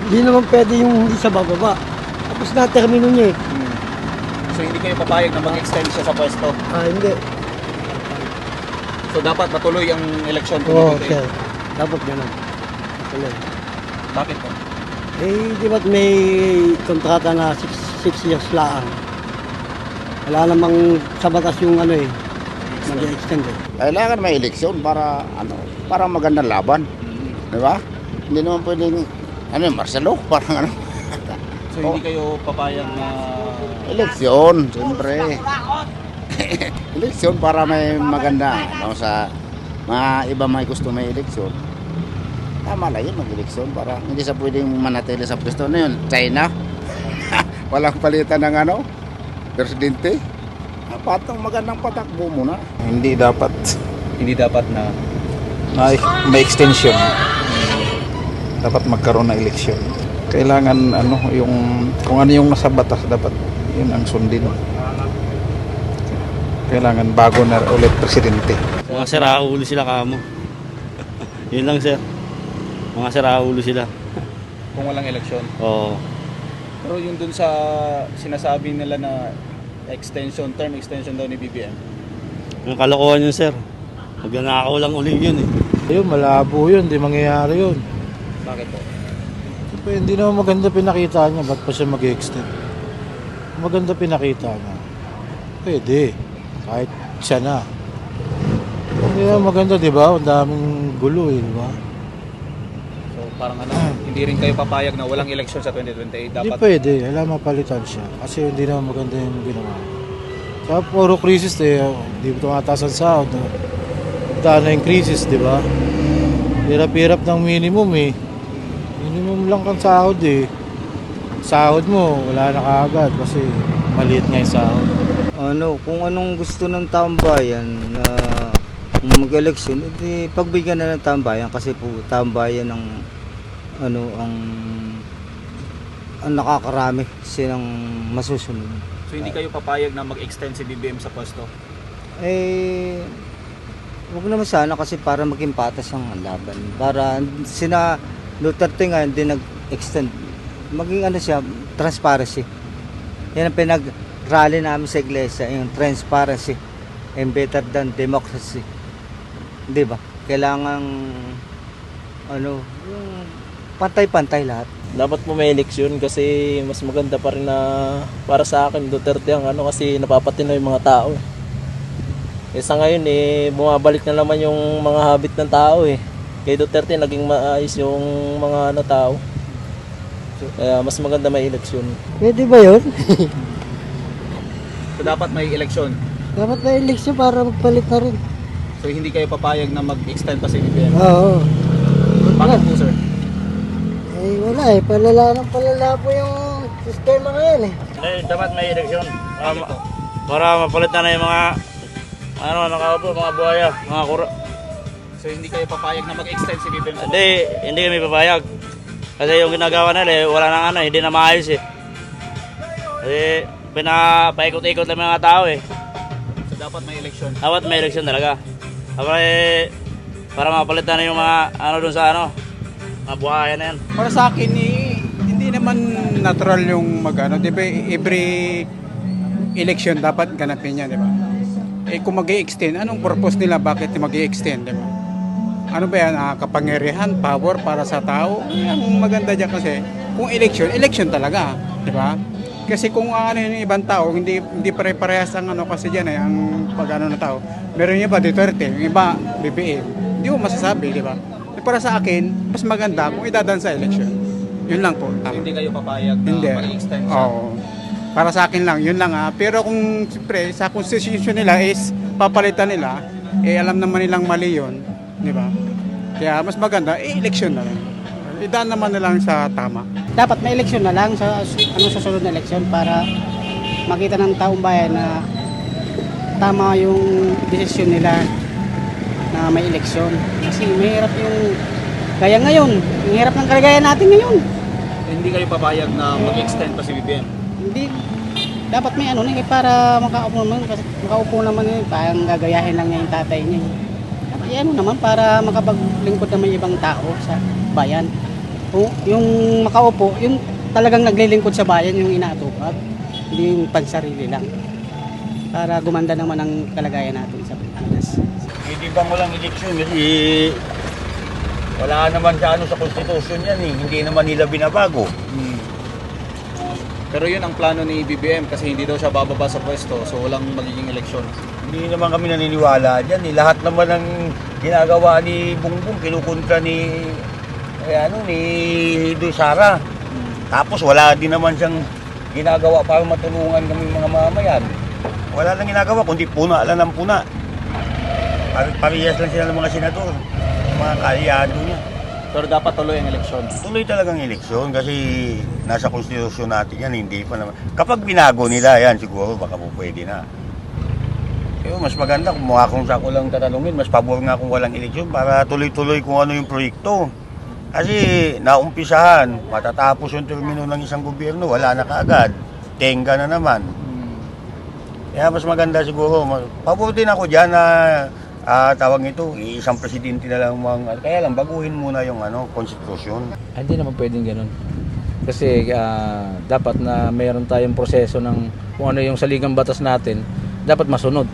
Hindi naman pwede yung hindi sa bababa. Tapos na termino niya eh. So hindi kayo papayag na mag-extend siya sa pwesto. Hindi. So dapat matuloy ang eleksyon. Oo, sir. Dapat ganun. Tuloy. Bakit po? Di ba't may kontrata na 6 years lang? Wala namang sa batas yung mag-extend eh. Kailangan may eleksyon para para magandang laban. Di ba? Hindi naman pwedeng Marcelo, parang So hindi kayo papayag na eleksyon, siyempre. Eleksyon para may maganda. Sa mga iba may gusto may eleksyon. Tama lang yun, mag-eleksyon para hindi sa pwedeng manatili sa pwesto na yun. China, walang palitan ng presidente. Patong magandang patakbo muna. Hindi dapat na may extension. Dapat magkaroon ng eleksyon. Kailangan kung ano yung nasa batas dapat yun ang sundin. Kailangan bago na ulit presidente. Mga siraulo sila kamo. Yun lang sir. Mga siraulo sila. kung walang eleksyon. Oo. Pero yung dun sa sinasabi nila na term extension daw ni BBM. Yung kalokohan yun sir. Magnanakaw lang uli yun eh. Ayun, malabo yun, hindi mangyayari yun. Bakit po? Siyempre, hindi naman maganda pinakita niya, ba't pa siya mag-extend? Maganda pinakita niya. Pwede, kahit siya na. Hindi naman maganda, di ba? Ang daming gulo eh, di ba? So parang hindi rin kayo papayag na walang eleksyon sa 2028. Hindi Dapat pwede, alam mapalitan siya. Kasi hindi naman maganda yung ginawa. Sa puro krisis hindi mo tumataas ang sahod. Daan na yung krisis, di ba? Hirap-hirap ng minimum eh. Minimum lang kang sahod eh. Sahod mo, wala na kaagad kasi maliit nga yung sahod. Kung anong gusto ng taong bayan na mag-eleksyon, edi pagbigyan na ng taong bayan kasi po taong bayan ang nakakarami silang masusunod. So hindi kayo papayag na mag-extend si BBM sa pwesto? Huwag naman sana kasi para maging patas ang laban. Para sina Duterte nga hindi nag-extend. Maging transparency. Yan ang pinag-rally namin sa iglesia, yung transparency and better than democracy. Di ba? Kailangan yung pantay-pantay lahat. Dapat po may eleksyon kasi mas maganda pa rin na para sa akin Duterte ang kasi napapatino yung mga tao. Sa ngayon bumabalik na naman yung mga habit ng tao eh. Kay Duterte naging maayos yung mga tao. Kaya mas maganda may eleksyon. Pwede ba yun? So dapat may eleksyon. Dapat na eleksyon para magpalit na rin. So hindi kayo papayag na mag-extend pa si BBM? Oo. Bakit po sir? Wala eh. Palala po yung sistema ngayon eh. Dapat may eleksyon. Para mapalitan na yung mga nakaupo, mga buhaya, mga kura. So hindi kayo papayag na mag-extend si BBM sa Hindi kami papayag. Kasi yung ginagawa nila wala nang hindi na maayos eh. Kasi pinapaikot-ikot ng mga tao eh. So dapat may eleksyon. Dapat may eleksyon talaga. Para mapalitan na yung mga doon sa mga buhaya na yan. Para sa akin hindi naman natural yung di ba every election dapat ganapin niya, di ba? Kung mag-i-extend, anong purpose nila bakit mag-i-extend, di ba? Ano ba yan, kapangyarihan, power para sa tao? Ang maganda diyan kasi kung election talaga, di ba? Kasi kung yung ibang tao, hindi pare-parehas ang kasi diyan ang ng tao. Meron yung iba Duterte, yung iba BBM. Hindi mo masasabi, di ba? Para sa akin, mas maganda kung idadaan sa election. Yun lang po. So hindi kayo papayag na Hindi. mag-extend siya? Oo. Para sa akin lang, yun lang Pero kung siyempre, sa constitution nila is papalitan nila, alam naman nilang mali yun. Di ba? Kaya mas maganda, election na lang. Idaan naman na lang sa tama. Dapat may eleksyon na lang sa susunod na eleksyon para makita ng taong bayan na tama yung desisyon nila na may eleksyon. Kasi mahirap yung gaya ngayon. Ang hirap ng kalagayan natin ngayon. Hindi kayo papayag na mag-extend pa si BBM? Hindi. Dapat may para makaupo naman parang gagayahin lang niya yung tatay niya. Dapat naman para makapaglingkod naman yung ibang tao sa bayan. yung makaupo, yung talagang naglilingkod sa bayan yung inaatupag, hindi yung pansarili lang. Para gumanda naman ang kalagayan natin sa Pilipinas. Hindi bang walang eleksyon kasi wala naman sa sa konstitusyon yan eh. Hindi naman nila binabago. Pero yun ang plano ni BBM kasi hindi daw siya bababa sa pwesto, so walang magiging eleksyon. Hindi naman kami naniniwala dyan eh. Lahat naman ng ginagawa ni Bongbong kinukontra ni ni Sara. Tapos wala din naman siyang ginagawa para matulungan kami mga mamayan. Wala lang ginagawa kundi puna lang ng puna. Parehas lang sila ng mga senador, mga kalyado niya. Pero dapat tuloy ang eleksyon. Tuloy talagang eleksyon kasi nasa konstitusyon natin yan, hindi pa naman. Kapag binago nila yan, siguro baka po pwede na. Pero mas maganda kung kung sa ako lang tatanungin, mas pabor nga kung walang eleksyon para tuloy-tuloy kung ano yung proyekto. Kasi naumpisahan, matatapos yung termino ng isang gobyerno, wala na kaagad. Tenga na naman. Kaya mas maganda siguro, pabor din ako dyan na tawag nito, isang presidente na lang kaya lang baguhin muna yung konstitusyon. Hindi naman pwedeng ganun. Kasi dapat na mayroon tayong proseso ng kung ano yung saligang batas natin, dapat masunod.